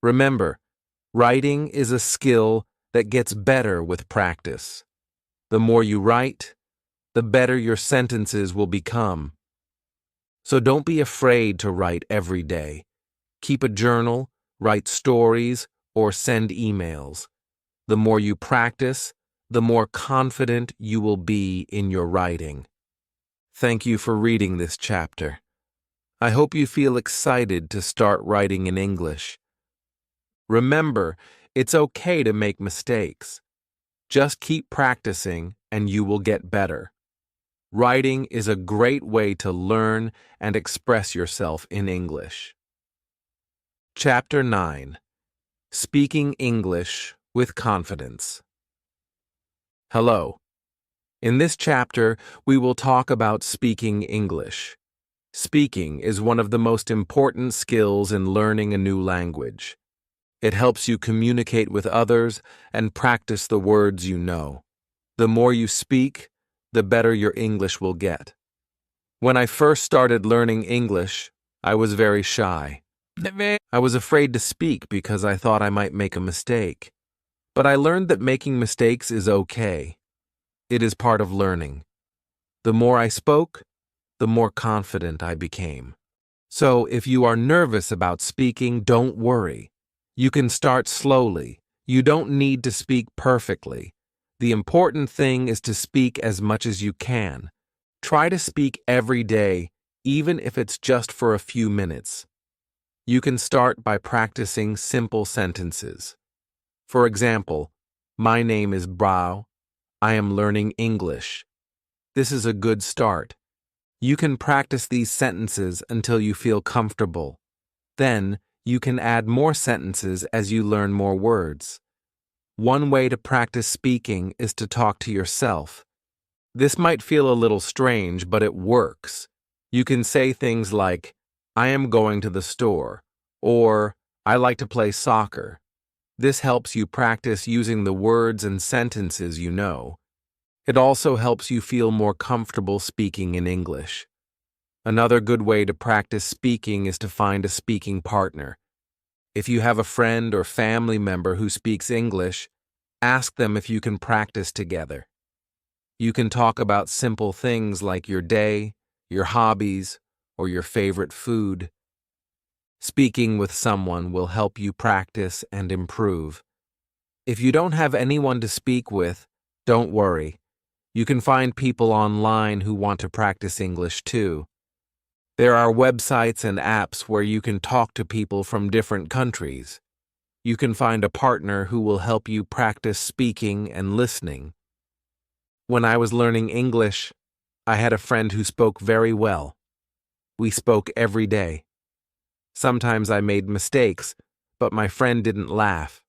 Remember, writing is a skill that gets better with practice. The more you write, the better your sentences will become. So don't be afraid to write every day. Keep a journal, write stories, or send emails. The more you practice, the more confident you will be in your writing. Thank you for reading this chapter. I hope you feel excited to start writing in English. Remember, it's okay to make mistakes. Just keep practicing and you will get better. Writing is a great way to learn and express yourself in English. Chapter 9. Speaking English with Confidence. Hello. In this chapter, we will talk about speaking English. Speaking is one of the most important skills in learning a new language. It helps you communicate with others and practice the words you know. The more you speak, the better your English will get. When I first started learning English, I was very shy. I was afraid to speak because I thought I might make a mistake. But I learned that making mistakes is okay. It is part of learning. The more I spoke, the more confident I became. So if you are nervous about speaking, don't worry. You can start slowly. You don't need to speak perfectly. The important thing is to speak as much as you can. Try to speak every day, even if it's just for a few minutes. You can start by practicing simple sentences. For example, my name is Brau. I am learning English. This is a good start. You can practice these sentences until you feel comfortable. Then, you can add more sentences as you learn more words. One way to practice speaking is to talk to yourself. This might feel a little strange, but it works. You can say things like, I am going to the store, or I like to play soccer. This helps you practice using the words and sentences you know. It also helps you feel more comfortable speaking in English. Another good way to practice speaking is to find a speaking partner. If you have a friend or family member who speaks English, ask them if you can practice together. You can talk about simple things like your day, your hobbies, or your favorite food. Speaking with someone will help you practice and improve. If you don't have anyone to speak with, don't worry. You can find people online who want to practice English too. There are websites and apps where you can talk to people from different countries. You can find a partner who will help you practice speaking and listening. When I was learning English, I had a friend who spoke very well. We spoke every day. Sometimes I made mistakes, but my friend didn't laugh.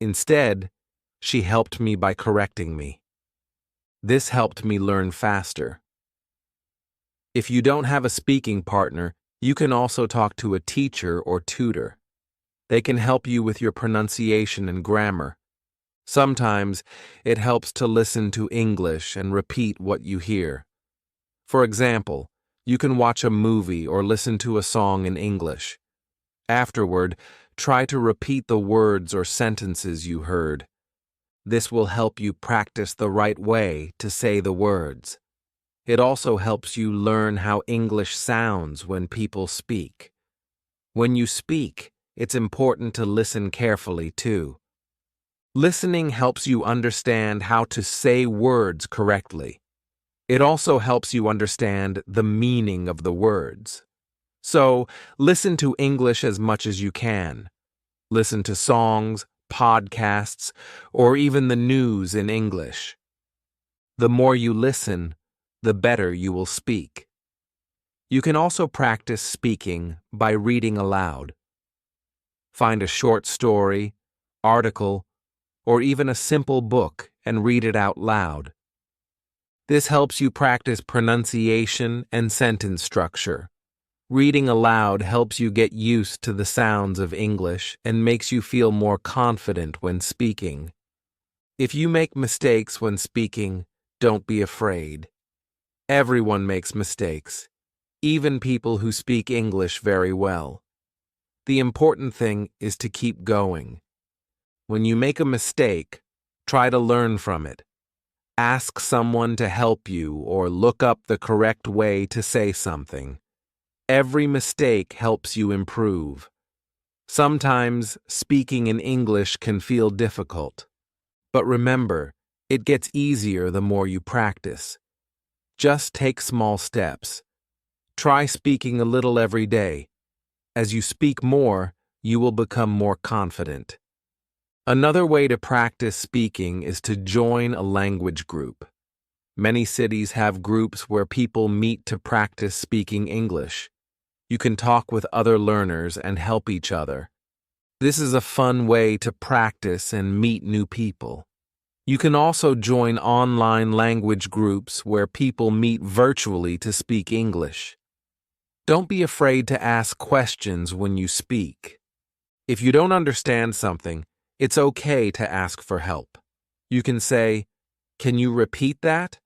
Instead, she helped me by correcting me. This helped me learn faster. If you don't have a speaking partner, you can also talk to a teacher or tutor. They can help you with your pronunciation and grammar. Sometimes it helps to listen to English and repeat what you hear. For example, you can watch a movie or listen to a song in English. Afterward, try to repeat the words or sentences you heard. This will help you practice the right way to say the words. It also helps you learn how English sounds when people speak. When you speak, it's important to listen carefully too. Listening helps you understand how to say words correctly. It also helps you understand the meaning of the words. So, listen to English as much as you can. Listen to songs, podcasts, or even the news in English. The more you listen, the better you will speak. You can also practice speaking by reading aloud. Find a short story, article, or even a simple book and read it out loud. This helps you practice pronunciation and sentence structure. Reading aloud helps you get used to the sounds of English and makes you feel more confident when speaking. If you make mistakes when speaking, don't be afraid. Everyone makes mistakes, even people who speak English very well. The important thing is to keep going. When you make a mistake, try to learn from it. Ask someone to help you or look up the correct way to say something. Every mistake helps you improve. Sometimes speaking in English can feel difficult. But remember, it gets easier the more you practice. Just take small steps. Try speaking a little every day. As you speak more, you will become more confident. Another way to practice speaking is to join a language group. Many cities have groups where people meet to practice speaking English. You can talk with other learners and help each other. This is a fun way to practice and meet new people. You can also join online language groups where people meet virtually to speak English. Don't be afraid to ask questions when you speak. If you don't understand something, it's okay to ask for help. You can say, "Can you repeat that?"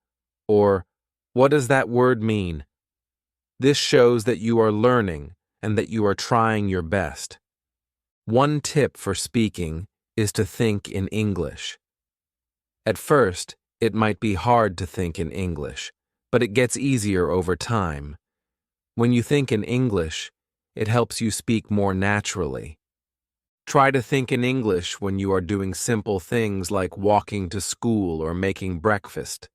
Or, "What does that word mean?" This shows that you are learning and that you are trying your best. One tip for speaking is to think in English. At first, it might be hard to think in English, but it gets easier over time. When you think in English, it helps you speak more naturally. Try to think in English when you are doing simple things like walking to school or making breakfast.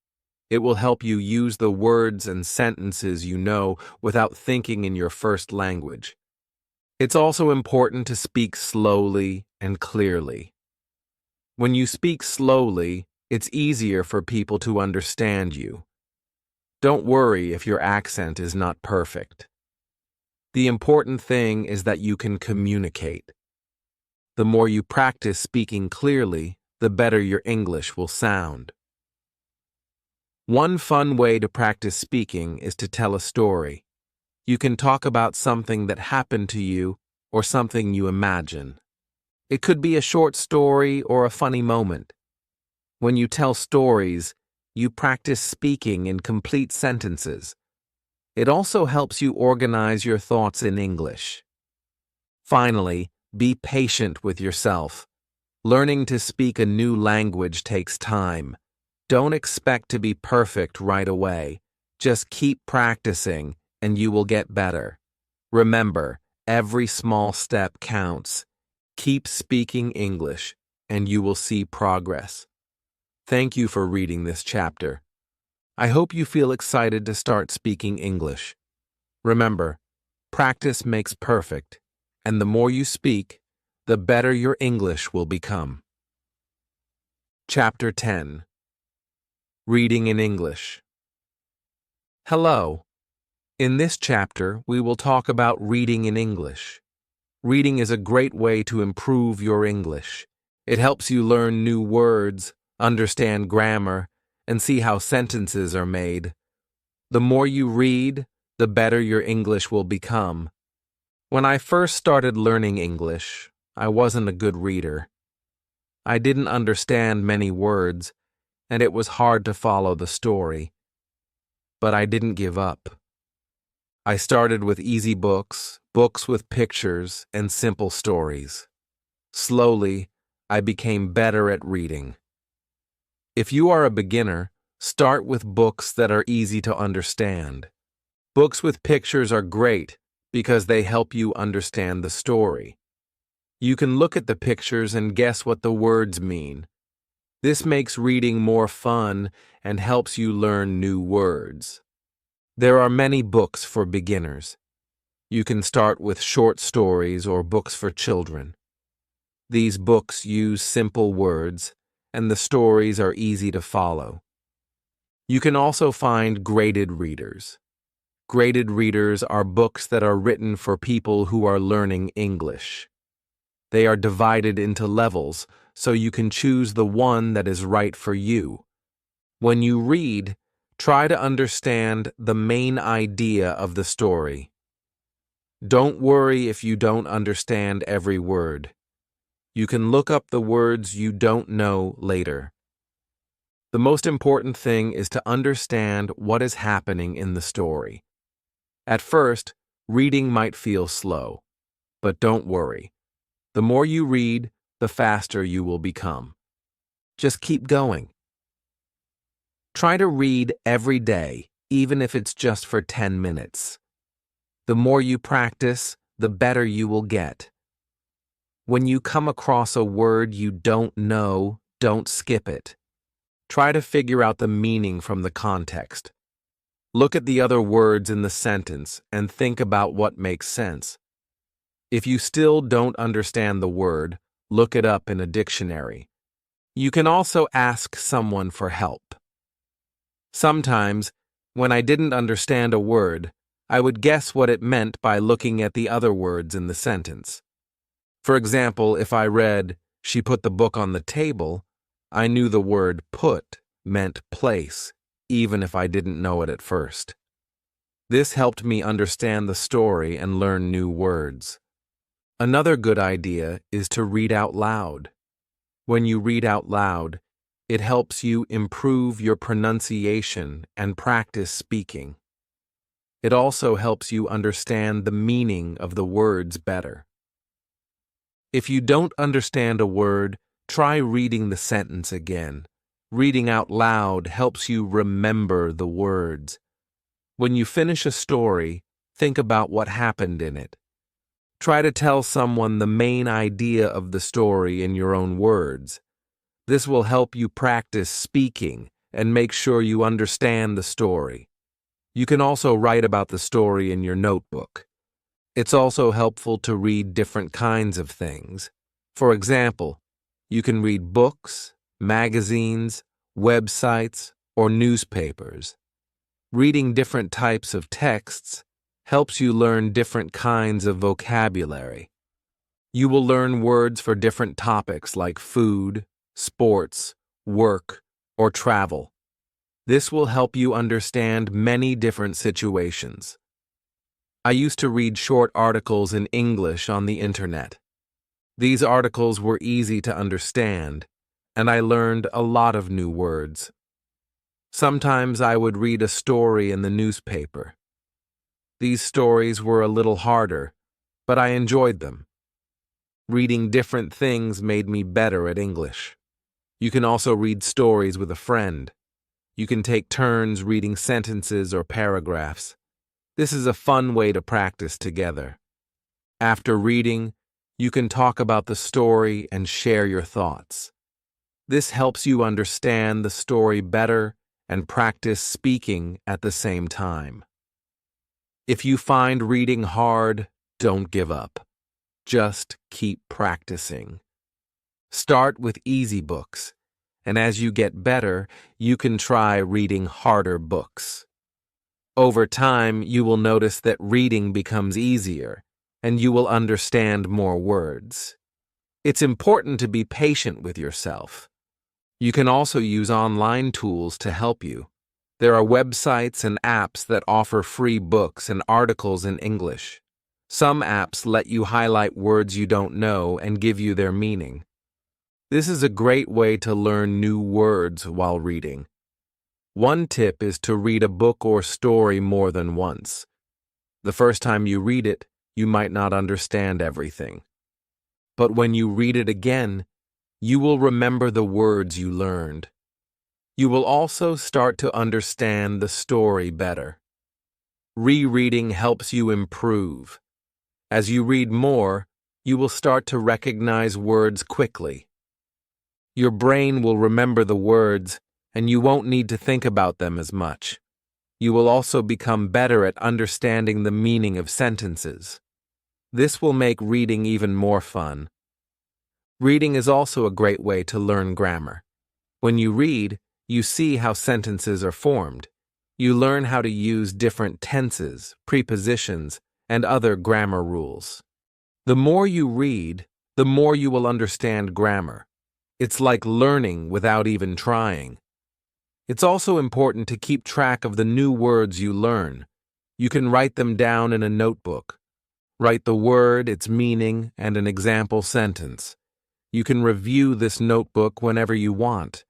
It will help you use the words and sentences you know without thinking in your first language. It's also important to speak slowly and clearly. When you speak slowly, it's easier for people to understand you. Don't worry if your accent is not perfect. The important thing is that you can communicate. The more you practice speaking clearly, the better your English will sound. One fun way to practice speaking is to tell a story. You can talk about something that happened to you or something you imagine. It could be a short story or a funny moment. When you tell stories, you practice speaking in complete sentences. It also helps you organize your thoughts in English. Finally, be patient with yourself. Learning to speak a new language takes time. Don't expect to be perfect right away. Just keep practicing, and you will get better. Remember, every small step counts. Keep speaking English, and you will see progress. Thank you for reading this chapter. I hope you feel excited to start speaking English. Remember, practice makes perfect, and the more you speak, the better your English will become. Chapter 10. Reading in English. Hello. In this chapter, we will talk about reading in English. Reading is a great way to improve your English. It helps you learn new words, understand grammar, and see how sentences are made. The more you read, the better your English will become. When I first started learning English, I wasn't a good reader. I didn't understand many words, and it was hard to follow the story. But I didn't give up. I started with easy books, books with pictures, and simple stories. Slowly, I became better at reading. If you are a beginner, Start with books that are easy to understand. Books with pictures are great because they help you understand the story. You can look at the pictures and guess what the words mean. This makes reading more fun and helps you learn new words. There are many books for beginners. You can start with short stories or books for children. These books use simple words, and the stories are easy to follow. You can also find graded readers. Graded readers are books that are written for people who are learning English. They are divided into levels, so you can choose the one that is right for you. When you read, try to understand the main idea of the story. Don't worry if you don't understand every word. You can look up the words you don't know later. The most important thing is to understand what is happening in the story. At first, reading might feel slow, but don't worry. The more you read, the faster you will become. Just keep going. Try to read every day, even if it's just for 10 minutes. The more you practice, the better you will get. When you come across a word you don't know, don't skip it. Try to figure out the meaning from the context. Look at the other words in the sentence and think about what makes sense. If you still don't understand the word, look it up in a dictionary. You can also ask someone for help. Sometimes, when I didn't understand a word, I would guess what it meant by looking at the other words in the sentence. For example, if I read, "She put the book on the table," I knew the word "put" meant place, even if I didn't know it at first. This helped me understand the story and learn new words. Another good idea is to read out loud. When you read out loud, it helps you improve your pronunciation and practice speaking. It also helps you understand the meaning of the words better. If you don't understand a word, try reading the sentence again. Reading out loud helps you remember the words. When you finish a story, think about what happened in it. Try to tell someone the main idea of the story in your own words. This will help you practice speaking and make sure you understand the story. You can also write about the story in your notebook. It's also helpful to read different kinds of things. For example, you can read books, magazines, websites, or newspapers. Reading different types of texts helps you learn different kinds of vocabulary. You will learn words for different topics like food, sports, work, or travel. This will help you understand many different situations. I used to read short articles in English on the internet. These articles were easy to understand, and I learned a lot of new words. Sometimes I would read a story in the newspaper. These stories were a little harder, but I enjoyed them. Reading different things made me better at English. You can also read stories with a friend. You can take turns reading sentences or paragraphs. This is a fun way to practice together. After reading, you can talk about the story and share your thoughts. This helps you understand the story better and practice speaking at the same time. If you find reading hard, don't give up. Just keep practicing. Start with easy books, and as you get better, you can try reading harder books. Over time, you will notice that reading becomes easier, and you will understand more words. It's important to be patient with yourself. You can also use online tools to help you. There are websites and apps that offer free books and articles in English. Some apps let you highlight words you don't know and give you their meaning. This is a great way to learn new words while reading. One tip is to read a book or story more than once. The first time you read it, you might not understand everything. But when you read it again, you will remember the words you learned. You will also start to understand the story better. Rereading helps you improve. As you read more, you will start to recognize words quickly. Your brain will remember the words, and you won't need to think about them as much. You will also become better at understanding the meaning of sentences. This will make reading even more fun. Reading is also a great way to learn grammar. When you read, you see how sentences are formed. You learn how to use different tenses, prepositions, and other grammar rules. The more you read, the more you will understand grammar. It's like learning without even trying. It's also important to keep track of the new words you learn. You can write them down in a notebook. Write the word, its meaning, and an example sentence. You can review this notebook whenever you want.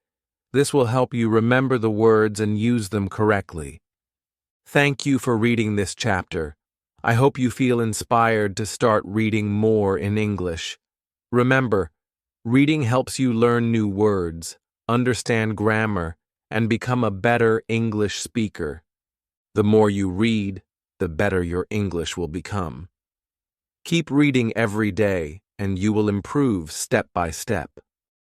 This will help you remember the words and use them correctly. Thank you for reading this chapter. I hope you feel inspired to start reading more in English. Remember, reading helps you learn new words, understand grammar, and become a better English speaker. The more you read, the better your English will become. Keep reading every day, and you will improve step by step.